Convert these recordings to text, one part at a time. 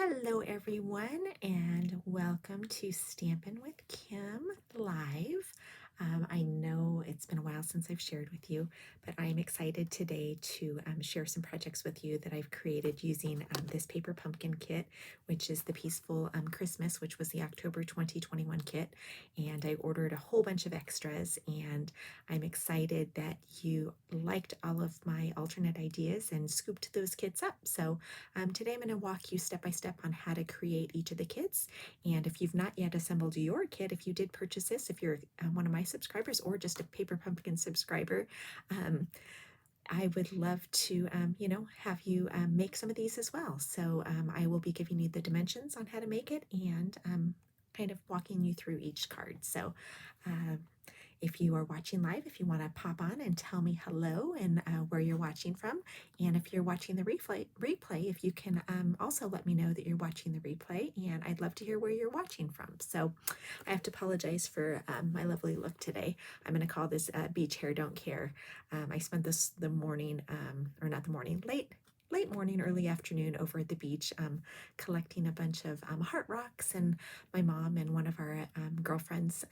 Hello everyone and welcome to Stampin' with Kim Live. I know it's been a while since I've shared with you, but I'm excited today to share some projects with you that I've created using this paper pumpkin kit, which is the Peaceful Christmas, which was the October 2021 kit. And I ordered a whole bunch of extras, and I'm excited that you liked all of my alternate ideas and scooped those kits up. So today I'm going to walk you step by step on how to create each of the kits. And if you've not yet assembled your kit, if you did purchase this, if you're one of my subscribers or just a Paper Pumpkin subscriber, I would love to, have you make some of these as well. So I will be giving you the dimensions on how to make it and kind of walking you through each card. So if you are watching live, if you want to pop on and tell me hello and where you're watching from, and if you're watching the replay, if you can also let me know that you're watching the replay, and I'd love to hear where you're watching from. So I have to apologize for my lovely look today. I'm going to call this beach hair don't care. I spent the morning, or not the morning, late morning, early afternoon over at the beach collecting a bunch of heart rocks, and my mom and one of our girlfriends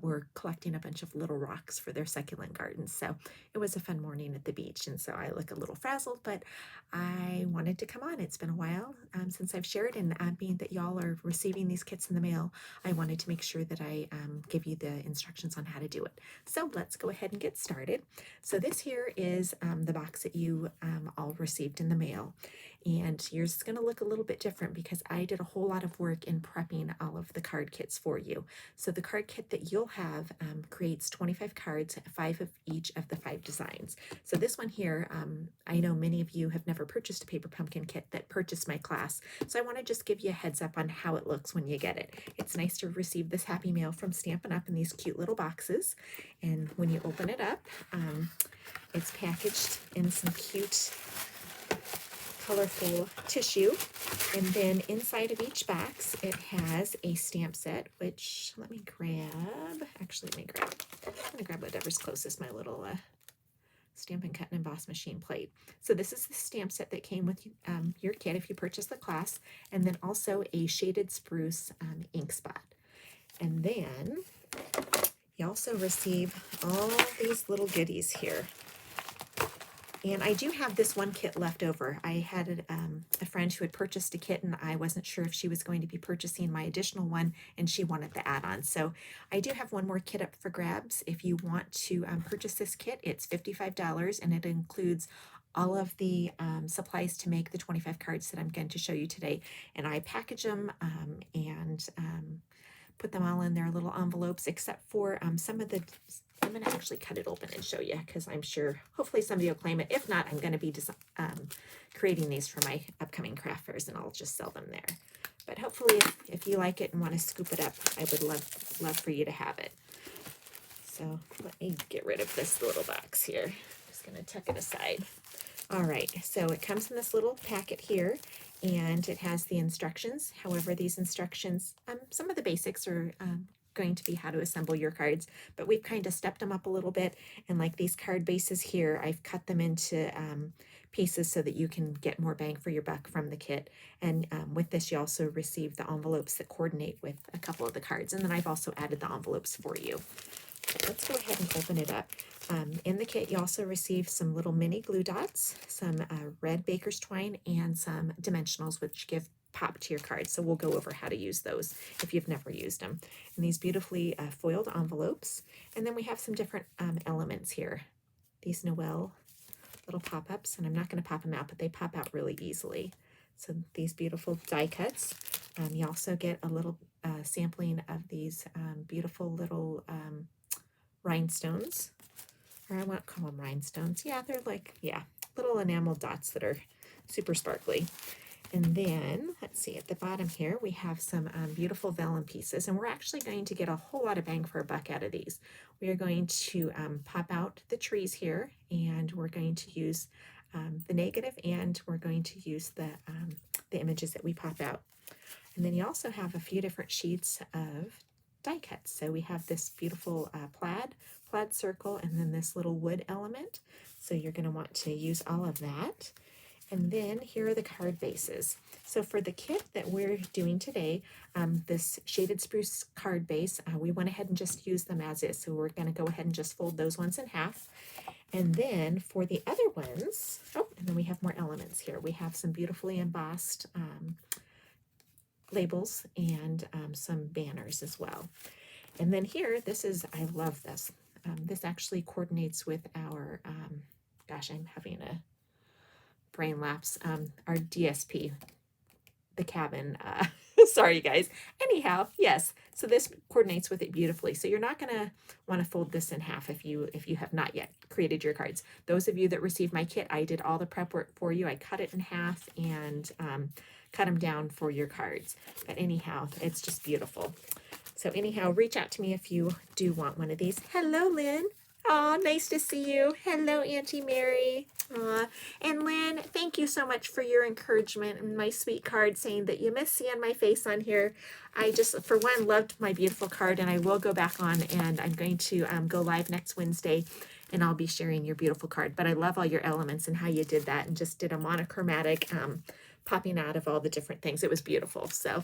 were collecting a bunch of little rocks for their succulent gardens. So it was a fun morning at the beach, and so I look a little frazzled, but I wanted to come on. It's been a while since I've shared, and being that y'all are receiving these kits in the mail, I wanted to make sure that I give you the instructions on how to do it. So let's go ahead and get started. So this here is the box that you all received in the mail, and yours is going to look a little bit different because I did a whole lot of work in prepping all of the card kits for you. So the card kit that you'll have creates 25 cards, 5 of each of the 5 designs. So this one here, I know many of you have never purchased a Paper Pumpkin kit that purchased my class, so I want to just give you a heads up on how it looks when you get it. It's nice to receive this happy mail from Stampin' Up! In these cute little boxes, and when you open it up, it's packaged in some cute colorful tissue, and then inside of each box it has a stamp set, which I'm gonna grab whatever's closest, my little Stampin' Cut and Emboss machine plate. So this is the stamp set that came with your kit if you purchase the class, and then also a shaded spruce ink spot. And then you also receive all these little goodies here. And I do have this one kit left over. I had a friend who had purchased a kit, and I wasn't sure if she was going to be purchasing my additional one, and she wanted the add-on. So I do have one more kit up for grabs. If you want to purchase this kit, it's $55, and it includes all of the supplies to make the 25 cards that I'm going to show you today. And I package them and put them all in their little envelopes, except for some of the, I'm going to actually cut it open and show you, because I'm sure hopefully somebody will claim it. If not, I'm going to be creating these for my upcoming craft fairs, and I'll just sell them there. But hopefully if you like it and want to scoop it up, I would love for you to have it. So let me get rid of this little box here. I'm just going to tuck it aside. All right, so it comes in this little packet here, and it has the instructions. However, these instructions, some of the basics are going to be how to assemble your cards, but we've kind of stepped them up a little bit. And like these card bases here, I've cut them into pieces so that you can get more bang for your buck from the kit. And with this, you also receive the envelopes that coordinate with a couple of the cards. And then I've also added the envelopes for you. So let's go ahead and open it up. In the kit, you also receive some little mini glue dots, some red baker's twine, and some dimensionals, which give pop to your cards. So we'll go over how to use those if you've never used them. And these beautifully foiled envelopes. And then we have some different elements here. These Noel little pop-ups, and I'm not going to pop them out, but they pop out really easily. So these beautiful die cuts. You also get a little sampling of these beautiful little rhinestones, or I won't call them rhinestones. Yeah, they're like, little enamel dots that are super sparkly. And then, let's see, at the bottom here, we have some beautiful vellum pieces, and we're actually going to get a whole lot of bang for a buck out of these. We are going to pop out the trees here, and we're going to use the negative, and we're going to use the images that we pop out. And then you also have a few different sheets of die cuts. So we have this beautiful plaid circle, and then this little wood element. So you're going to want to use all of that. And then here are the card bases. So for the kit that we're doing today, this shaded spruce card base, we went ahead and just used them as is. So we're going to go ahead and just fold those ones in half. And then for the other ones, oh, and then we have more elements here. We have some beautifully embossed labels and some banners as well. And then here, this is, I love this. This actually coordinates with our, gosh, I'm having a brain lapse, our DSP, the cabin. Sorry, you guys. Anyhow, yes. So this coordinates with it beautifully. So you're not going to want to fold this in half if you have not yet created your cards. Those of you that received my kit, I did all the prep work for you. I cut it in half and cut them down for your cards. But anyhow, it's just beautiful. So anyhow, reach out to me if you do want one of these. Hello, Lynn. Oh, nice to see you. Hello, Auntie Mary. And Lynn, thank you so much for your encouragement and my sweet card saying that you miss seeing my face on here. I just, for one, loved my beautiful card, and I will go back on, and I'm going to go live next Wednesday, and I'll be sharing your beautiful card. But I love all your elements and how you did that and just did a monochromatic popping out of all the different things. It was beautiful. So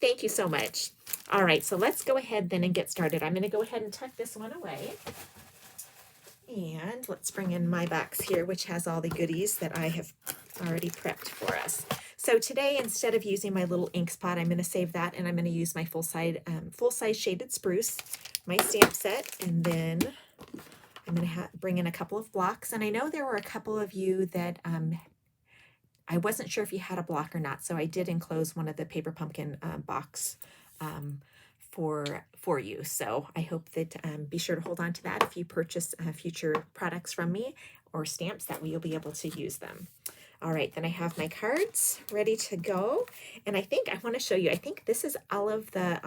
thank you so much. All right, so let's go ahead then and get started. I'm going to go ahead and tuck this one away. And let's bring in my box here, which has all the goodies that I have already prepped for us. So today, instead of using my little ink spot, I'm going to save that, and I'm going to use my full-size shaded spruce, my stamp set, and then I'm going to bring in a couple of blocks. And I know there were a couple of you that I wasn't sure if you had a block or not, so I did enclose one of the paper pumpkin box for you. So I hope that be sure to hold on to that if you purchase future products from me or stamps, that way you'll be able to use them. All right, then I have my cards ready to go. And I think I want to show you, I think this is all of the,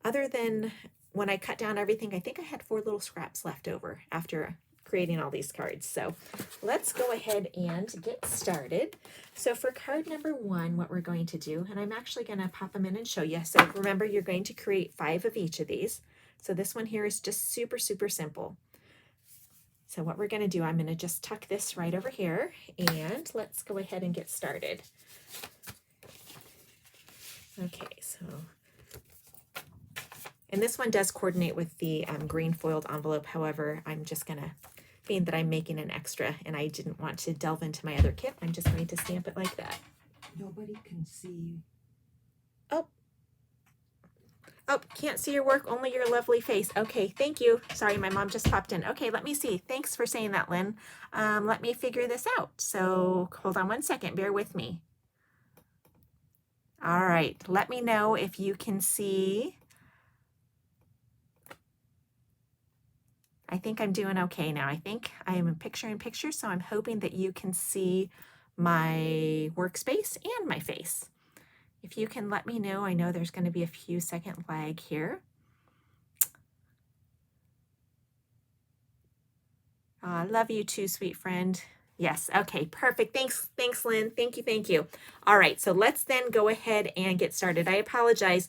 other than when I cut down everything, I think I had 4 little scraps left over after creating all these cards. So let's go ahead and get started. So for card number 1, what we're going to do, and I'm actually going to pop them in and show you. So remember, you're going to create 5 of each of these. So this one here is just super, super simple. So what we're going to do, I'm going to just tuck this right over here, and let's go ahead and get started. Okay, so, and this one does coordinate with the green foiled envelope. However, I'm just going to, being that I'm making an extra and I didn't want to delve into my other kit, I'm just going to stamp it like that. Nobody can see. Oh, can't see your work, only your lovely face. Okay, thank you. Sorry, my mom just popped in. Okay, let me see. Thanks for saying that, Lynn. Let me figure this out. So hold on one second, bear with me. All right, let me know if you can see. I think I'm doing okay now. I think I am in picture, so I'm hoping that you can see my workspace and my face. If you can let me know, I know there's going to be a few second lag here. Love you too, sweet friend. Yes, okay, perfect. Thanks, Lynn. Thank you. All right, so let's then go ahead and get started. I apologize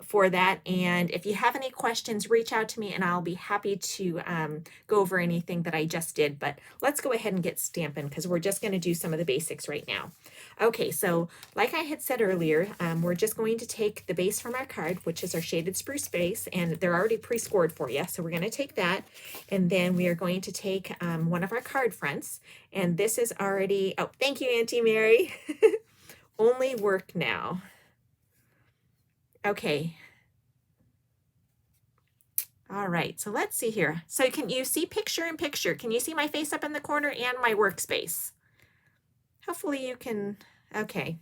for that, and if you have any questions, reach out to me and I'll be happy to go over anything that I just did. But let's go ahead and get stamping, because we're just going to do some of the basics right now. Okay, so like I had said earlier, we're just going to take the base from our card, which is our shaded spruce base, and they're already pre-scored for you. So we're going to take that, and then we are going to take one of our card fronts, and this is already, oh, thank you, Auntie Mary. Only work now. Okay. All right, so let's see here. So can you see picture in picture? Can you see my face up in the corner and my workspace? Hopefully you can, okay.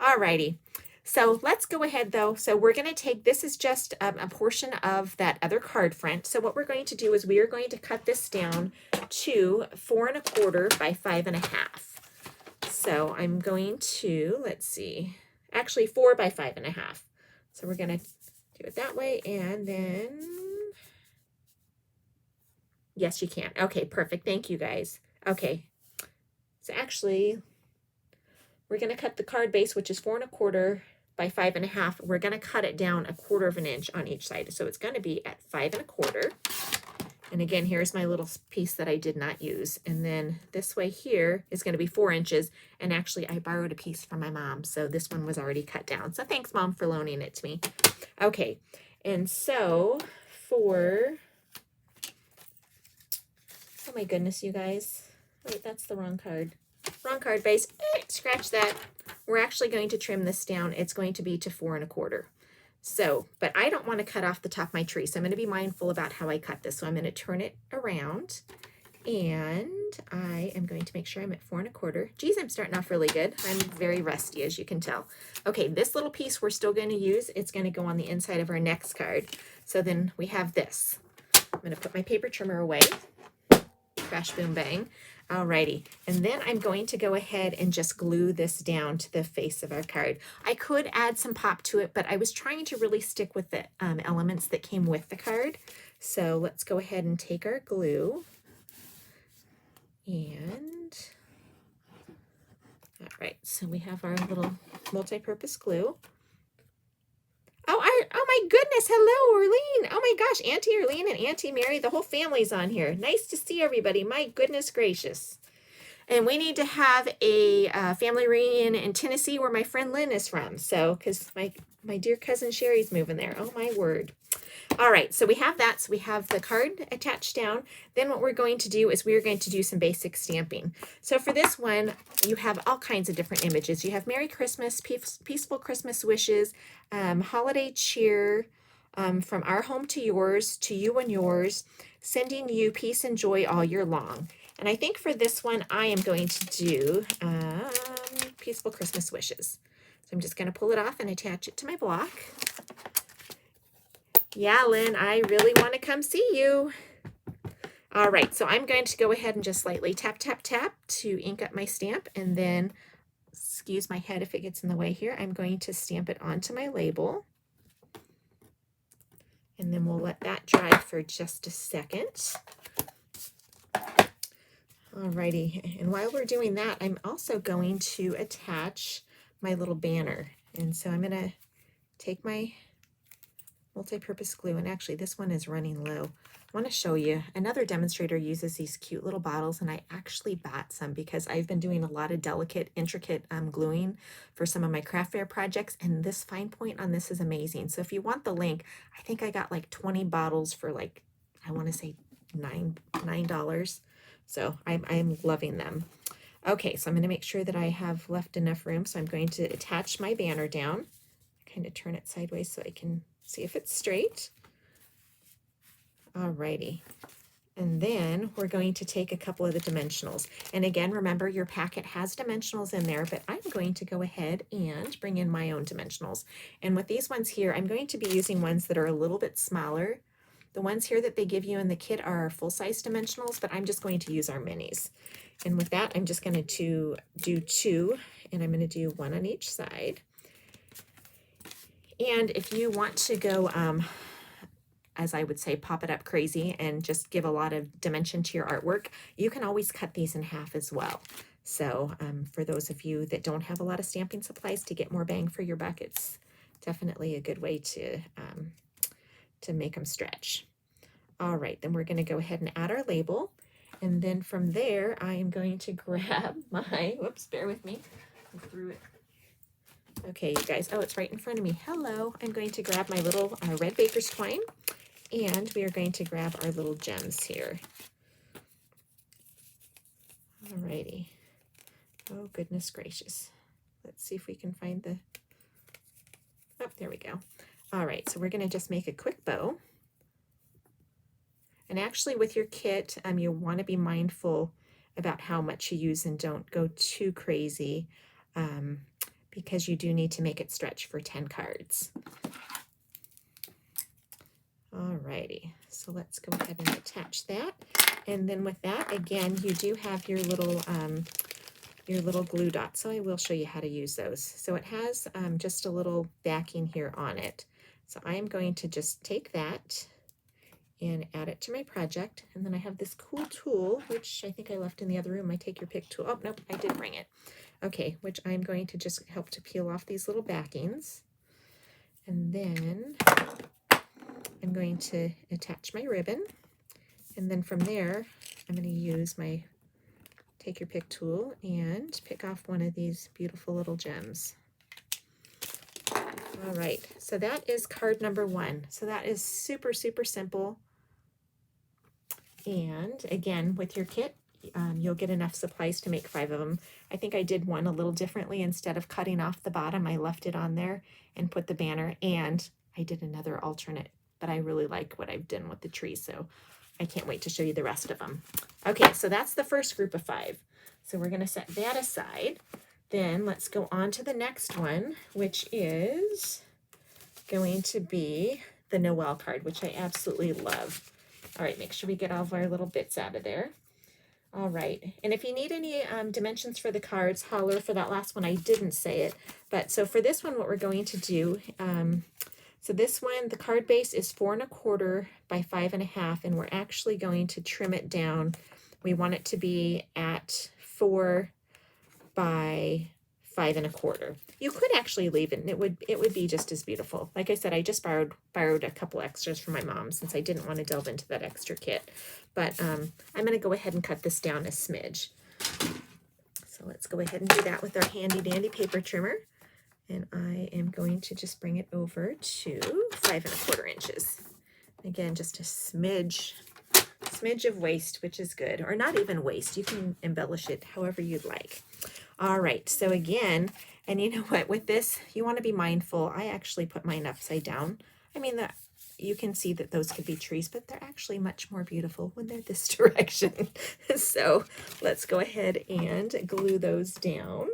All righty. So let's go ahead though. So we're going to take, this is just a portion of that other card front. So what we're going to do is we are going to cut this down to 4 1/4 by 5 1/2. So I'm going to, let's see, actually 4 by 5 1/2. So we're going to do it that way, and then, yes, you can. Okay, perfect. Thank you, guys. Okay, so actually, we're going to cut the card base, which is 4 1/4 by 5 1/2. We're going to cut it down 1/4 of an inch on each side. So it's going to be at 5 1/4. And again, here's my little piece that I did not use. And then this way here is going to be 4 inches. And actually I borrowed a piece from my mom. So this one was already cut down. So thanks, Mom, for loaning it to me. Okay. And so for, oh my goodness, you guys. Wait, that's the wrong card. Wrong card base. Scratch that. We're actually going to trim this down. It's going to be to 4 1/4. So, but I don't want to cut off the top of my tree. So I'm going to be mindful about how I cut this. So I'm going to turn it around and I am going to make sure I'm at 4 1/4. Geez, I'm starting off really good. I'm very rusty, as you can tell. Okay, this little piece we're still going to use. It's going to go on the inside of our next card. So then we have this. I'm going to put my paper trimmer away. Crash, boom, bang. Alrighty, and then I'm going to go ahead and just glue this down to the face of our card. I could add some pop to it, but I was trying to really stick with the elements that came with the card. So let's go ahead and take our glue. And, all right, so we have our little multi-purpose glue. Oh my goodness, hello, Arlene. Oh my gosh, Auntie Arlene and Auntie Mary, the whole family's on here. Nice to see everybody, my goodness gracious. And we need to have a family reunion in Tennessee where my friend Lynn is from. So, because my dear cousin Sherry's moving there. Oh my word. All right, so we have that. So we have the card attached down. Then what we're going to do is we're going to do some basic stamping. So for this one, you have all kinds of different images. You have Merry Christmas, Peaceful Christmas Wishes, Holiday Cheer, from our home to yours, to you and yours, sending you peace and joy all year long. And I think for this one, I am going to do Peaceful Christmas Wishes. So I'm just going to pull it off and attach it to my block. Yeah, Lynn, I really want to come see you. All right, so I'm going to go ahead and just lightly tap, tap, tap to ink up my stamp. And then, excuse my head if it gets in the way here, I'm going to stamp it onto my label. And then we'll let that dry for just a second. Alrighty, and while we're doing that, I'm also going to attach my little banner. And so I'm going to take my multi-purpose glue, and actually this one is running low. I want to show you, another demonstrator uses these cute little bottles, and I actually bought some because I've been doing a lot of delicate, intricate gluing for some of my craft fair projects, and this fine point on this is amazing. So if you want the link, I think I got like 20 bottles for like, I want to say $9. So I'm loving them. Okay, so I'm going to make sure that I have left enough room, so I'm going to attach my banner down, kind of turn it sideways so I can see if it's straight. Alrighty. And then we're going to take a couple of the dimensionals. And again, remember your packet has dimensionals in there, but I'm going to go ahead and bring in my own dimensionals. And with these ones here, I'm going to be using ones that are a little bit smaller. The ones here that they give you in the kit are full-size dimensionals, but I'm just going to use our minis. And with that, I'm just going to do 2, and I'm going to do 1 on each side. And if you want to go, as I would say, pop it up crazy and just give a lot of dimension to your artwork, you can always cut these in half as well. So for those of you that don't have a lot of stamping supplies to get more bang for your buck, it's definitely a good way to make them stretch. All right, then we're going to go ahead and add our label. And then from there, I am going to grab my, whoops, bear with me, I threw it. Okay, you guys, oh, it's right in front of me. Hello, I'm going to grab my little red baker's twine, and we are going to grab our little gems here. Alrighty. Oh, goodness gracious. Let's see if we can find the, oh, there we go. All right, so we're going to just make a quick bow. And actually with your kit, you want to be mindful about how much you use and don't go too crazy. Because you do need to make it stretch for 10 cards. Alrighty, so let's go ahead and attach that. And then with that, again, you do have your little glue dots, so I will show you how to use those. So it has just a little backing here on it. So I am going to just take that and add it to my project. And then I have this cool tool, which I think I left in the other room, my Take Your Pick tool. Oh, nope, I did bring it. Okay, which I'm going to just help to peel off these little backings. And then I'm going to attach my ribbon. And then from there, I'm going to use my take your pick tool and pick off one of these beautiful little gems. All right, so that is card number 1. So that is super, super simple. And again, with your kit, you'll get enough supplies to make 5 of them. I think I did one a little differently. Instead of cutting off the bottom, I left it on there and put the banner, and I did another alternate, but I really like what I've done with the tree, so I can't wait to show you the rest of them. Okay, so that's the first group of 5. So we're gonna set that aside. Then let's go on to the next one, which is going to be the Noel card, which I absolutely love. All right, make sure we get all of our little bits out of there. All right, and if you need any dimensions for the cards, holler for that last one. I didn't say it, but so for this one, what we're going to do, so this one, the card base is 4 1/4 by 5 1/2, and we're actually going to trim it down. We want it to be at 4 by 5 1/4. You could actually leave it, and it would be just as beautiful. Like I said, I just borrowed a couple extras from my mom since I didn't want to delve into that extra kit. But I'm going to go ahead and cut this down a smidge. So let's go ahead and do that with our handy dandy paper trimmer. And I am going to just bring it over to 5 1/4 inches. Again, just a smidge of waste, which is good, or not even waste. You can embellish it however you'd like. All right, so again, and you know what, with this, you want to be mindful. I actually put mine upside down. I mean, that you can see that those could be trees, but they're actually much more beautiful when they're this direction. So let's go ahead and glue those down.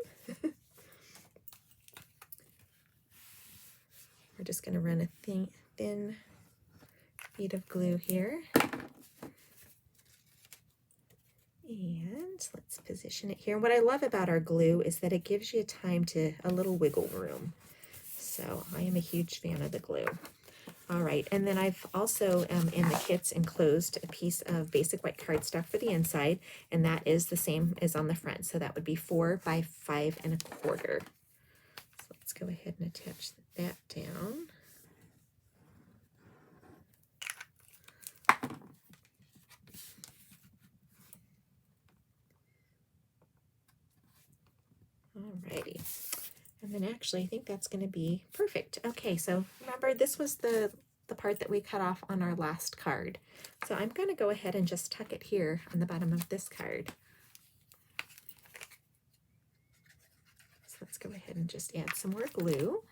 We're just going to run a thin bead of glue here. And let's position it here. What I love about our glue is that it gives you time to a little wiggle room. So I am a huge fan of the glue. All right, and then I've also in the kits enclosed a piece of basic white cardstock for the inside, and that is the same as on the front. So that would be 4 by 5 1/4. So let's go ahead and attach that down. Alrighty, and then actually I think that's going to be perfect. Okay, so remember this was the part that we cut off on our last card. So I'm going to go ahead and just tuck it here on the bottom of this card. So let's go ahead and just add some more glue.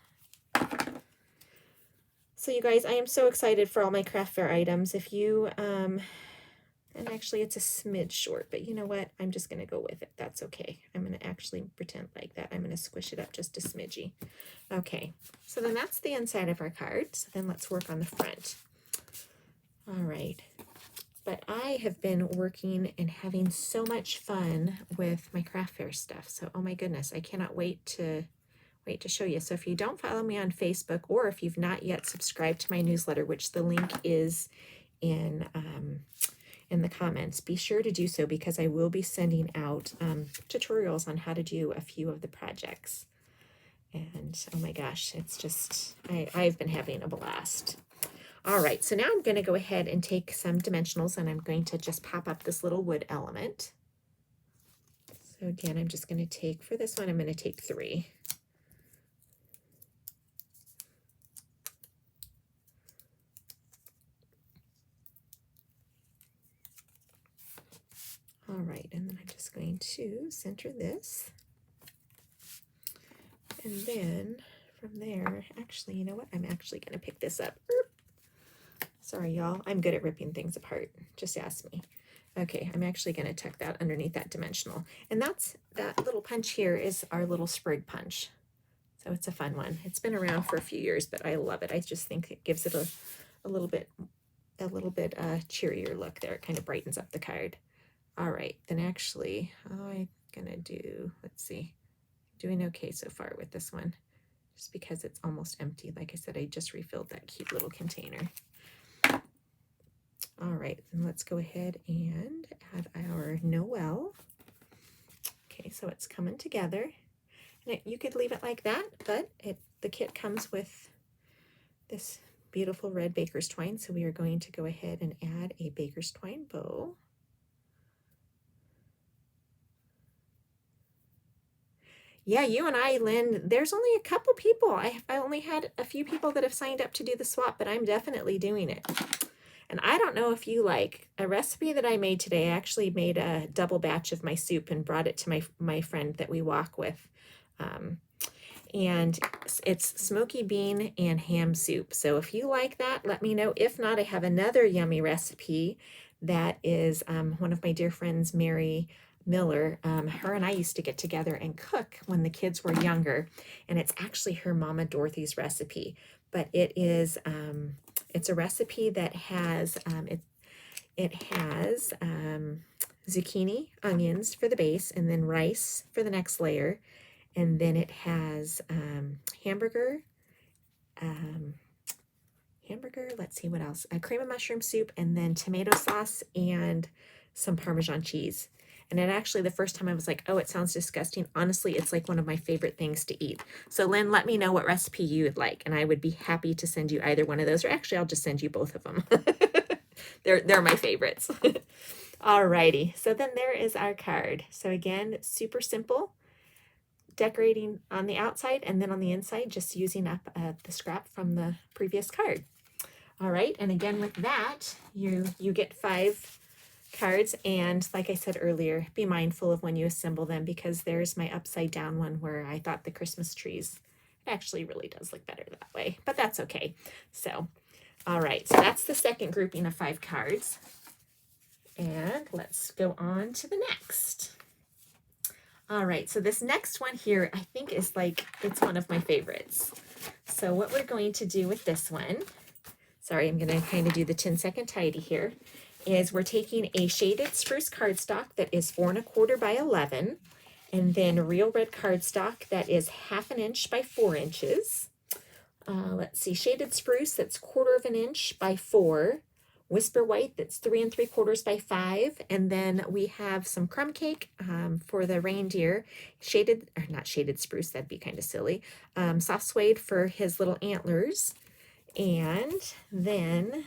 So you guys, I am so excited for all my craft fair items. If you and actually it's a smidge short, but you know what? I'm just going to go with it. That's okay. I'm going to actually pretend like that. I'm going to squish it up just a smidgy. Okay, so then that's the inside of our card. So then let's work on the front. All right. But I have been working and having so much fun with my craft fair stuff. So, oh my goodness, I cannot wait to show you. So if you don't follow me on Facebook, or if you've not yet subscribed to my newsletter, which the link is in the comments, be sure to do so, because I will be sending out tutorials on how to do a few of the projects. And oh my gosh, it's just, I've been having a blast. All right, so now I'm going to go ahead and take some dimensionals, and I'm going to just pop up this little wood element. So again, I'm just going to take, for this one, I'm going to take 3. All right, and then I'm just going to center this. And then from there, actually, you know what? I'm actually going to pick this up. Sorry, y'all. I'm good at ripping things apart. Just ask me. Okay, I'm actually going to tuck that underneath that dimensional. And that little punch here is our little sprig punch. So it's a fun one. It's been around for a few years, but I love it. I just think it gives it a little bit cheerier look there. It kind of brightens up the card. All right, then actually, I'm gonna do, let's see, doing okay so far with this one, just because it's almost empty. Like I said, I just refilled that cute little container. All right, and let's go ahead and add our Noel. Okay, so it's coming together. And you could leave it like that, but the kit comes with this beautiful red baker's twine. So we are going to go ahead and add a baker's twine bow. Yeah, you and I, Lynn, there's only a couple people. I only had a few people that have signed up to do the swap, but I'm definitely doing it. And I don't know if you like a recipe that I made today. I actually made a double batch of my soup and brought it to my friend that we walk with. And it's smoky bean and ham soup. So if you like that, let me know. If not, I have another yummy recipe that is one of my dear friends, Mary Miller. Her and I used to get together and cook when the kids were younger, and it's actually her Mama Dorothy's recipe. But it is it's a recipe that has it has zucchini, onions for the base, and then rice for the next layer. And then it has hamburger, let's see what else, a cream of mushroom soup, and then tomato sauce and some Parmesan cheese. And it actually, the first time I was like, oh, it sounds disgusting. Honestly, it's like one of my favorite things to eat. So Lynn, let me know what recipe you would like, and I would be happy to send you either one of those, or actually I'll just send you both of them. They're my favorites. Alrighty, so then there is our card. So again, super simple. Decorating on the outside, and then on the inside just using up the scrap from the previous card. All right, and again with that you get 5 cards, and like I said earlier, be mindful of when you assemble them, because there's my upside down one where I thought the Christmas trees, it actually really does look better that way, but that's okay. So all right, so that's the second grouping of 5 cards, and let's go on to the next. All right, so this next one here, I think is like, it's one of my favorites. So what we're going to do with this one, sorry, I'm gonna kind of do the 10-second tidy here, is we're taking a shaded spruce cardstock that is 4 1/4 by 11, and then real red cardstock that is 1/2 inch by 4 inches. Let's see, shaded spruce that's 1/4 inch by 4, Whisper White that's 3 3/4 by 5, and then we have some crumb cake for the reindeer, shaded, or not shaded spruce, that'd be kind of silly, soft suede for his little antlers, and then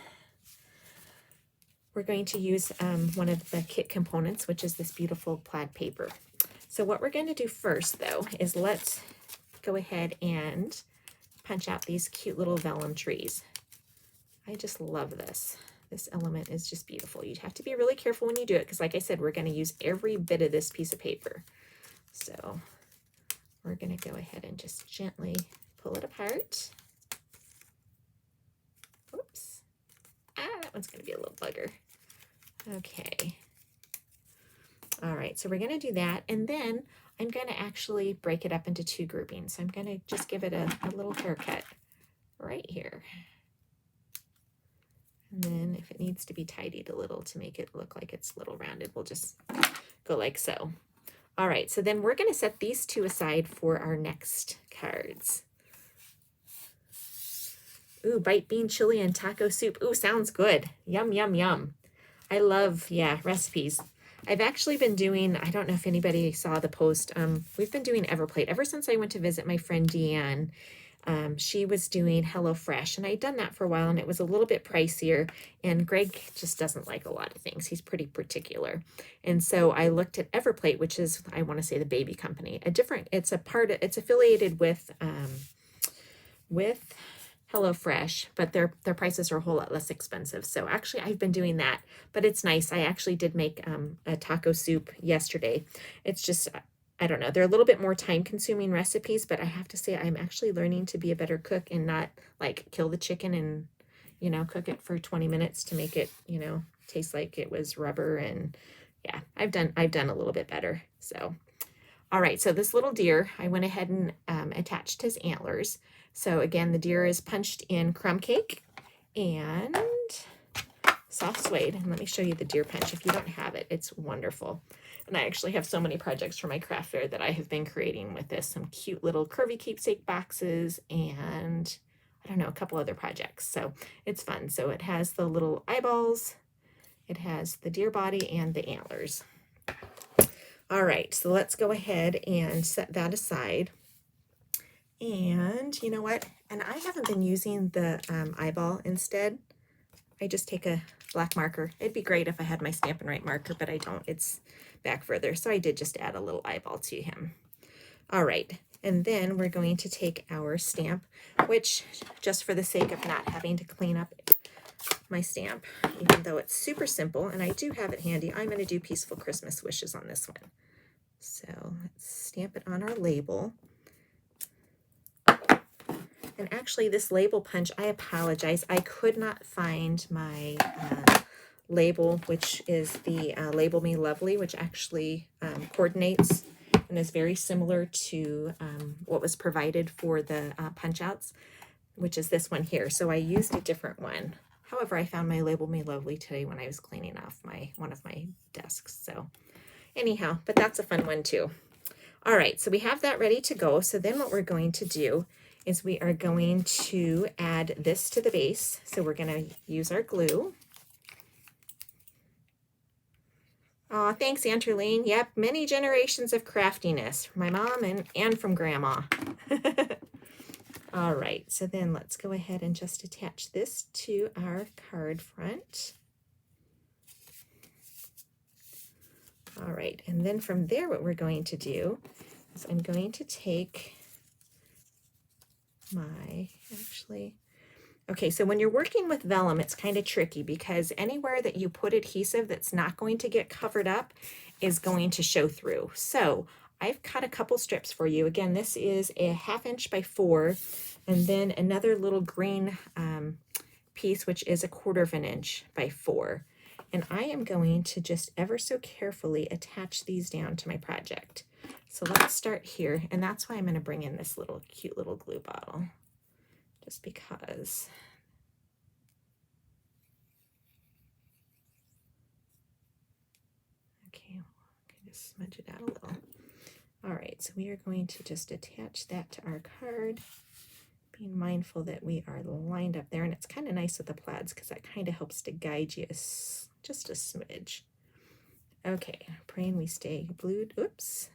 we're going to use one of the kit components, which is this beautiful plaid paper. So what we're going to do first, though, is let's go ahead and punch out these cute little vellum trees. I just love this. This element is just beautiful. You have to be really careful when you do it, because like I said, we're going to use every bit of this piece of paper. So we're going to go ahead and just gently pull it apart. Oops. That one's going to be a little bugger. Okay. All right, so we're going to do that, and then I'm going to actually break it up into 2 groupings. So I'm going to just give it a little haircut right here. And then if it needs to be tidied a little to make it look like it's a little rounded, we'll just go like so. All right, so then we're going to set these 2 aside for our next cards. Ooh, baked bean chili and taco soup. Ooh, sounds good. Yum, yum, yum. I love, yeah, recipes. I've actually been doing, I don't know if anybody saw the post, we've been doing Everplate ever since I went to visit my friend Deanne. She was doing HelloFresh, and I'd done that for a while, and it was a little bit pricier, and Greg just doesn't like a lot of things. He's pretty particular. And so I looked at Everplate, which is, I want to say, the baby company. It's affiliated with HelloFresh, but their prices are a whole lot less expensive. So actually I've been doing that, but it's nice. I actually did make a taco soup yesterday. It's just, I don't know, they're a little bit more time consuming recipes, but I have to say I'm actually learning to be a better cook and not like kill the chicken and, you know, cook it for 20 minutes to make it, you know, taste like it was rubber. And yeah, I've done a little bit better. So, all right, so this little deer, I went ahead and attached his antlers. So again, the deer is punched in crumb cake and soft suede. And let me show you the deer punch. If you don't have it, it's wonderful. And I actually have so many projects for my craft fair that I have been creating with this. Some cute little curvy keepsake boxes and I don't know, a couple other projects. So it's fun. So it has the little eyeballs, it has the deer body and the antlers. All right, so let's go ahead and set that aside. And you know what? And I haven't been using the eyeball instead. I just take a black marker. It'd be great if I had my Stampin' Write marker, but I don't. It's back further. So I did just add a little eyeball to him. All right. And then we're going to take our stamp, which just for the sake of not having to clean up my stamp, even though it's super simple, and I do have it handy, I'm going to do Peaceful Christmas Wishes on this one. So let's stamp it on our label. And actually this label punch, I apologize, I could not find my label, which is the Label Me Lovely, which actually coordinates and is very similar to what was provided for the punch outs, which is this one here. So I used a different one. However, I found my Label Me Lovely today when I was cleaning off one of my desks. So anyhow, but that's a fun one too. All right, so we have that ready to go. So then what we're going to do is we are going to add this to the base. So we're going to use our glue. Oh, thanks, Aunt Erlene. Yep, many generations of craftiness from my mom and from Grandma. All right, so then let's go ahead and just attach this to our card front. All right, and then from there, what we're going to do is I'm going to take okay, so when you're working with vellum, it's kind of tricky because anywhere that you put adhesive that's not going to get covered up is going to show through. So I've cut a couple strips for you. Again, this is a 1/2 inch by 4, and then another little green piece, which is a 1/4 inch by 4. And I am going to just ever so carefully attach these down to my project. So let's start here, and that's why I'm going to bring in this little cute little glue bottle, just because. Okay, I can just smudge it out a little. All right, so we are going to just attach that to our card, being mindful that we are lined up there, and it's kind of nice with the plaids because that kind of helps to guide you just a smidge. Okay, praying we stay glued. Oops.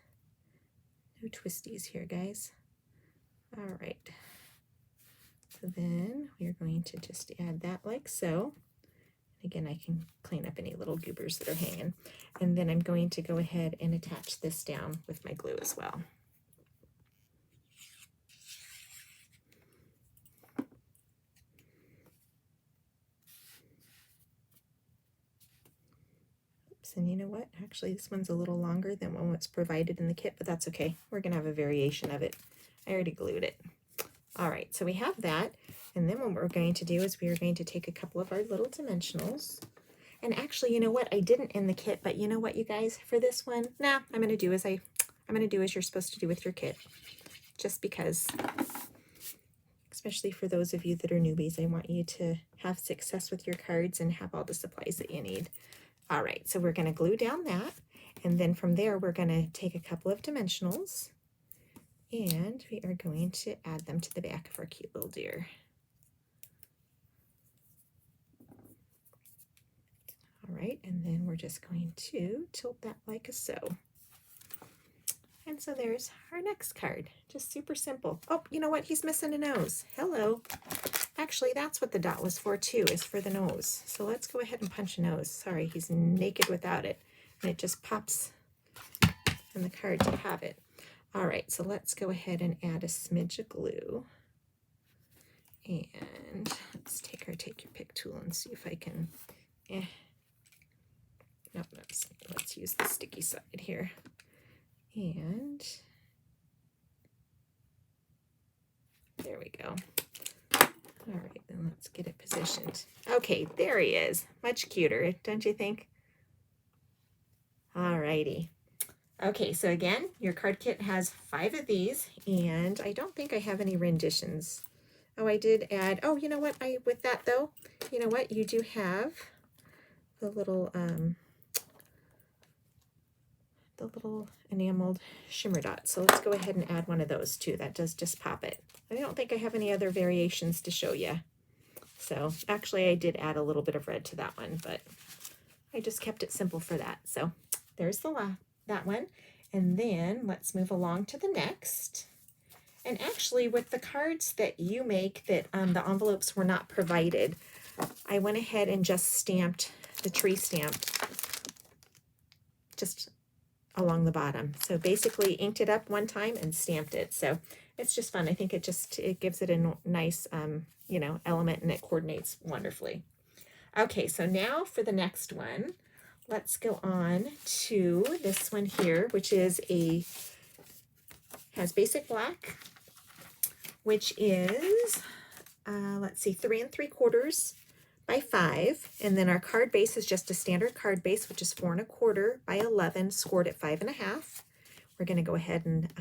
No twisties here, guys. All right. So then we're going to just add that like so. Again, I can clean up any little goobers that are hanging. And then I'm going to go ahead and attach this down with my glue as well. Oops, and you know what? Actually, this one's a little longer than one that's provided in the kit, but that's okay. We're going to have a variation of it. I already glued it. All right, so we have that. And then what we're going to do is we are going to take a couple of our little dimensionals. And actually, you know what? I didn't in the kit, but you know what, you guys, for this one, I'm going to do as you're supposed to do with your kit. Just because, especially for those of you that are newbies, I want you to have success with your cards and have all the supplies that you need. All right, so we're going to glue down that. And then from there, we're going to take a couple of dimensionals and we are going to add them to the back of our cute little deer. All right, and then we're just going to tilt that like so. And so there's our next card, just super simple. Oh, you know what? He's missing a nose. Hello. Actually, that's what the dot was for too, is for the nose. So let's go ahead and punch a nose. Sorry, he's naked without it. And it just pops in the card to have it. All right, so let's go ahead and add a smidge of glue. And let's take our Take Your Pick tool and see if I can, nope, let's use the sticky side here. And there we go. All right, then let's get it positioned. Okay, there he is. Much cuter, don't you think? All righty. Okay, so again, your card kit has 5 of these, and I don't think I have any renditions. Oh, I did add, oh, you know what, with that though, you know what, you do have the little enameled shimmer dots. So let's go ahead and add one of those too. That does just pop it. I don't think I have any other variations to show you. So actually I did add a little bit of red to that one, but I just kept it simple for that. So there's that one. And then let's move along to the next. And actually, with the cards that you make that the envelopes were not provided, I went ahead and just stamped the tree stamp just along the bottom. So basically inked it up one time and stamped it. So it's just fun. I think it gives it a nice, you know, element, and it coordinates wonderfully. Okay, so now for the next one, let's go on to this one here, which is has basic black, which is, let's see, 3 3/4 by 5, and then our card base is just a standard card base, which is 4 1/4 by 11, scored at 5 1/2. We're going to go ahead and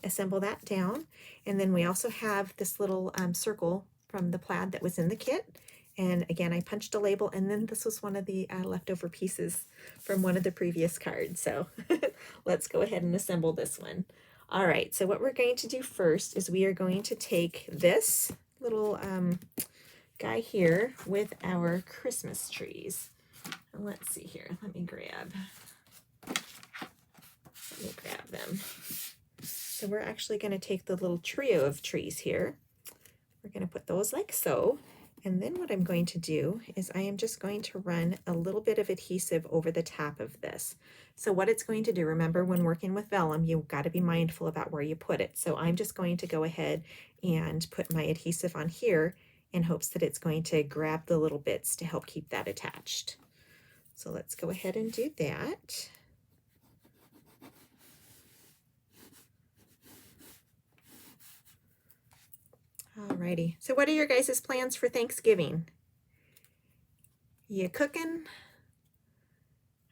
assemble that down, and then we also have this little circle from the plaid that was in the kit. And again, I punched a label, and then this was one of the leftover pieces from one of the previous cards. So let's go ahead and assemble this one. All right, so what we're going to do first is we are going to take this little guy here with our Christmas trees. And let's see here, let me grab them. So we're actually going to take the little trio of trees here. We're going to put those like so. And then what I'm going to do is I am just going to run a little bit of adhesive over the top of this. So what it's going to do, remember when working with vellum, you've got to be mindful about where you put it. So I'm just going to go ahead and put my adhesive on here in hopes that it's going to grab the little bits to help keep that attached. So let's go ahead and do that. Alrighty, so what are your guys' plans for Thanksgiving? You cooking?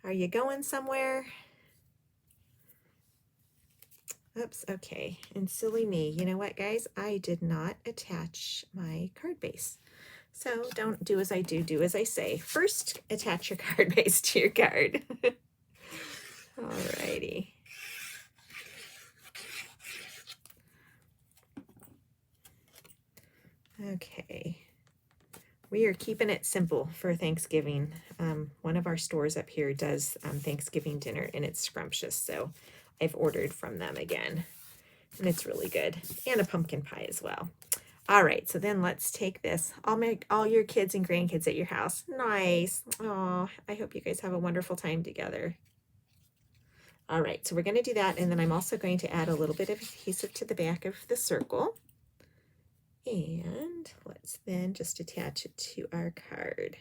Are you going somewhere? Oops, okay, and silly me. You know what, guys? I did not attach my card base. So don't do as I do, do as I say. First, attach your card base to your card. Alrighty. Okay, we are keeping it simple for Thanksgiving. One of our stores up here does Thanksgiving dinner, and it's scrumptious, so I've ordered from them again, and it's really good, and a pumpkin pie as well. All right, so then let's take this. I'll make all your kids and grandkids at your house. Nice. Oh, I hope you guys have a wonderful time together. All right, so we're going to do that, and then I'm also going to add a little bit of adhesive to the back of the circle. And let's then just attach it to our card.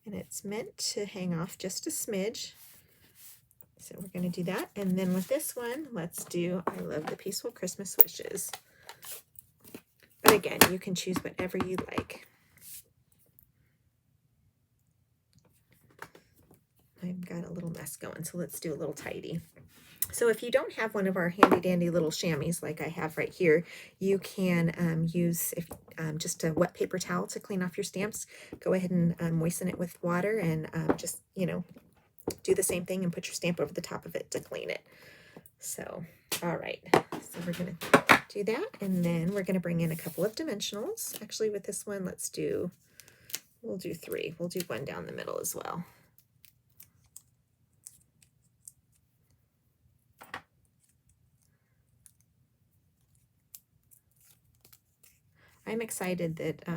And it's meant to hang off just a smidge. So we're going to do that. And then with this one, let's do I Love the Peaceful Christmas Wishes. But again, you can choose whatever you like. I've got a little mess going, so let's do a little tidy. So if you don't have one of our handy dandy little chamois like I have right here, you can use just a wet paper towel to clean off your stamps. Go ahead and moisten it with water, and just, you know, do the same thing and put your stamp over the top of it to clean it. So, all right, so we're going to do that, and then we're going to bring in a couple of dimensionals. Actually, with this one, we'll do 3. We'll do 1 down the middle as well. I'm excited that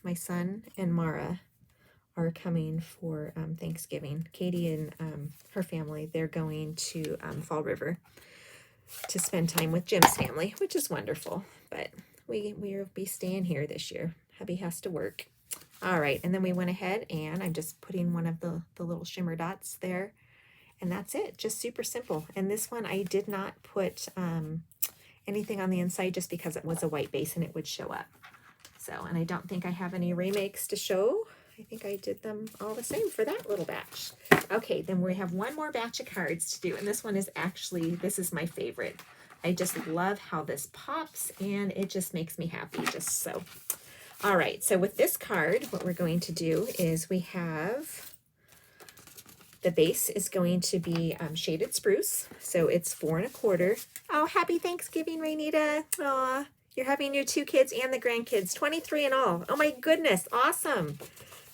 my son and Mara are coming for Thanksgiving. Katie and her family, they're going to Fall River to spend time with Jim's family, which is wonderful. But we'll be staying here this year. Hubby has to work. All right, and then we went ahead, and I'm just putting one of the little shimmer dots there. And that's it, just super simple. And this one, I did not put anything on the inside just because it was a white base and it would show up. So, and I don't think I have any remakes to show. I think I did them all the same for that little batch. Okay, then we have one more batch of cards to do, and this one is actually, this is my favorite. I just love how this pops, and it just makes me happy, just so. All right, so with this card, what we're going to do is we have, the base is going to be shaded spruce, so it's 4 1/4. Oh, happy Thanksgiving, Rainita. Aw, you're having your 2 kids and the grandkids, 23 in all. Oh my goodness, awesome.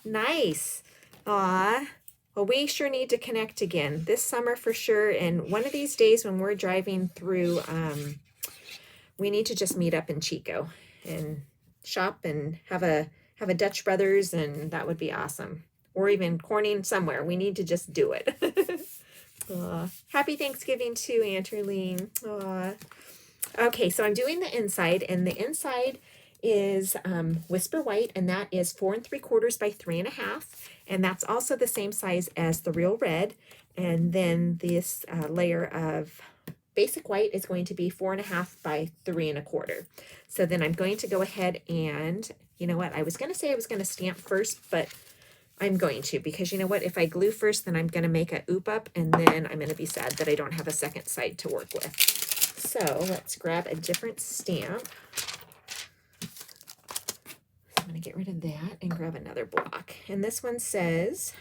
Nice. Aw, Well, we sure need to connect again this summer for sure. And one of these days when we're driving through, we need to just meet up in Chico and shop and have a Dutch Brothers, and that would be awesome. Or even Corning somewhere. We need to just do it. Happy Thanksgiving to Aunt Erlene. Aw. Okay, so I'm doing the inside, and the inside is Whisper White, and that is 4 3/4 by 3.5, and that's also the same size as the Real Red. And then this layer of Basic White is going to be 4.5 by 3 1/4. So then I'm going to go ahead and, you know what, I was going to say I was going to stamp first, but I'm going to, because you know what, if I glue first, then I'm going to make a oop up, and then I'm going to be sad that I don't have a second side to work with. So let's grab a different stamp. I'm going to get rid of that and grab another block. And this one says,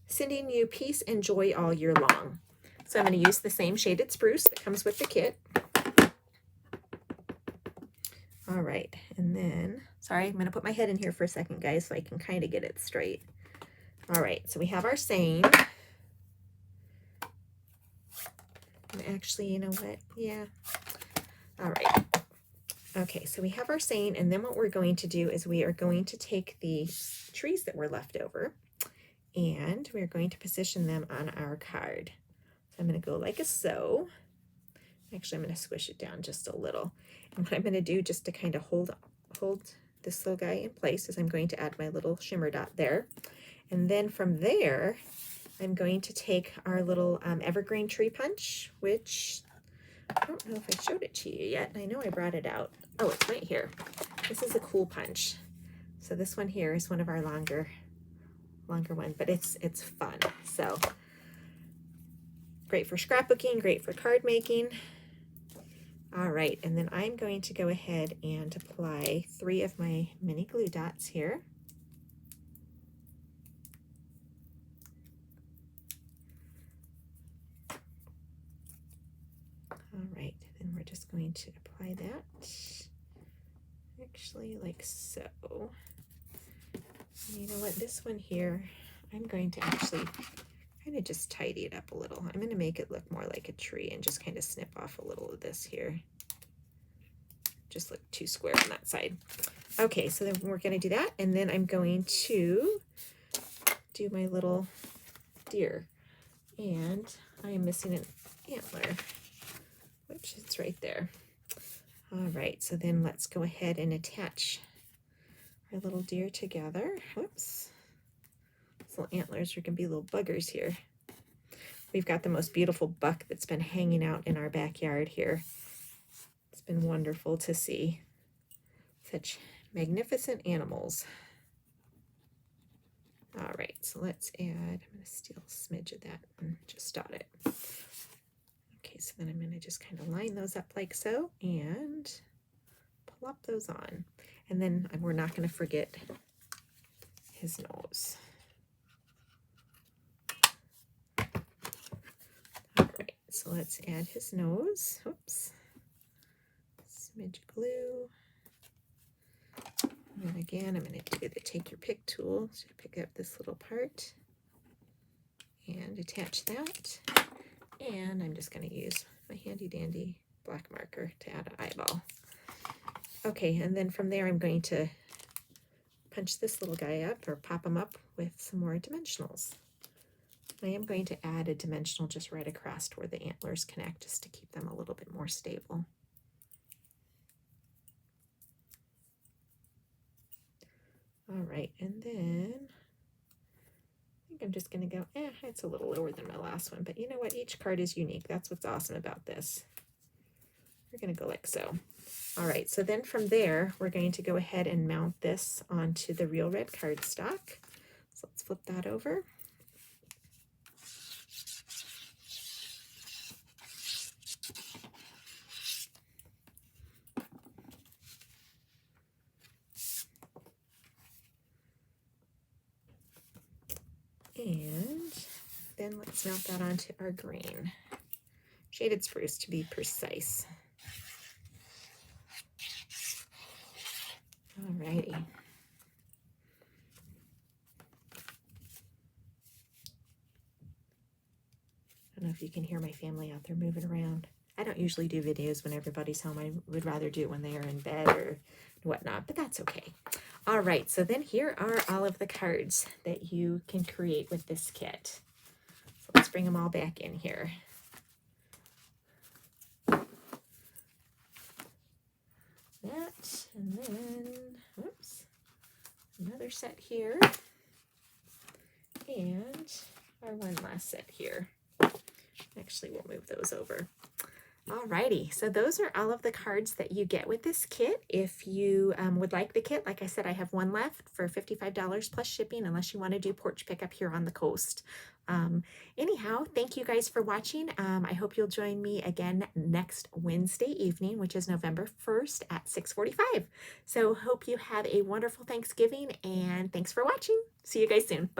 sending you peace and joy all year long. So I'm going to use the same shaded spruce that comes with the kit. All right, and then, sorry, I'm going to put my head in here for a second, guys, so I can kind of get it straight. All right, so we have our saying. And actually, you know what? Yeah. All right. Okay, so we have our saying, and then what we're going to do is we are going to take the trees that were left over, and we're going to position them on our card. So I'm going to go like so. Actually, I'm going to squish it down just a little. And what I'm going to do just to kind of hold this little guy in place is I'm going to add my little shimmer dot there. And then from there, I'm going to take our little evergreen tree punch, which I don't know if I showed it to you yet. I know I brought it out. Oh, it's right here. This is a cool punch. So this one here is one of our longer one, but it's fun. So great for scrapbooking, great for card making. All right, and then I'm going to go ahead and apply 3 of my mini glue dots here. All right, then we're just going to apply that, actually like so. And you know what, this one here, I'm going to actually kind of just tidy it up a little. I'm going to make it look more like a tree and just kind of snip off a little of this here. Just look too square on that side. Okay, so then we're going to do that, and then I'm going to do my little deer, and I am missing an antler, which is right there. All right, so then let's go ahead and attach our little deer together. Whoops. These little antlers are going to be little buggers here. We've got the most beautiful buck that's been hanging out in our backyard here. It's been wonderful to see such magnificent animals. All right, so let's add, I'm going to steal a smidge of that and just dot it. Okay, so then I'm going to just kind of line those up like so and plop those on. And then we're not going to forget his nose. All right, so let's add his nose. Oops. Smidge of glue. And then again, I'm going to do the take your pick tool to pick up this little part and attach that. And I'm just going to use my handy dandy black marker to add an eyeball. Okay, and then from there I'm going to punch this little guy up or pop him up with some more dimensionals. I am going to add a dimensional just right across where the antlers connect, just to keep them a little bit more stable. All right, and then I think I'm just going to go, it's a little lower than my last one, but you know what? Each card is unique. That's what's awesome about this. We're going to go like so. All right, so then from there, we're going to go ahead and mount this onto the Real Red cardstock. So let's flip that over. And then let's mount that onto our green. Shaded spruce to be precise. Alrighty. if you can hear my family out there moving around. I don't usually do videos when everybody's home. I would rather do it when they are in bed or whatnot, but that's okay. All right, so then here are all of the cards that you can create with this kit. So let's bring them all back in here. That, and then, oops, another set here. And our one last set here. Actually, we'll move those over. Alrighty, so those are all of the cards that you get with this kit. If you would like the kit, like I said, I have one left for $55 plus shipping, unless you want to do porch pickup here on the coast. Anyhow, thank you guys for watching. I hope you'll join me again next Wednesday evening, which is November 1st at 6:45. So hope you have a wonderful Thanksgiving, and thanks for watching. See you guys soon. Bye.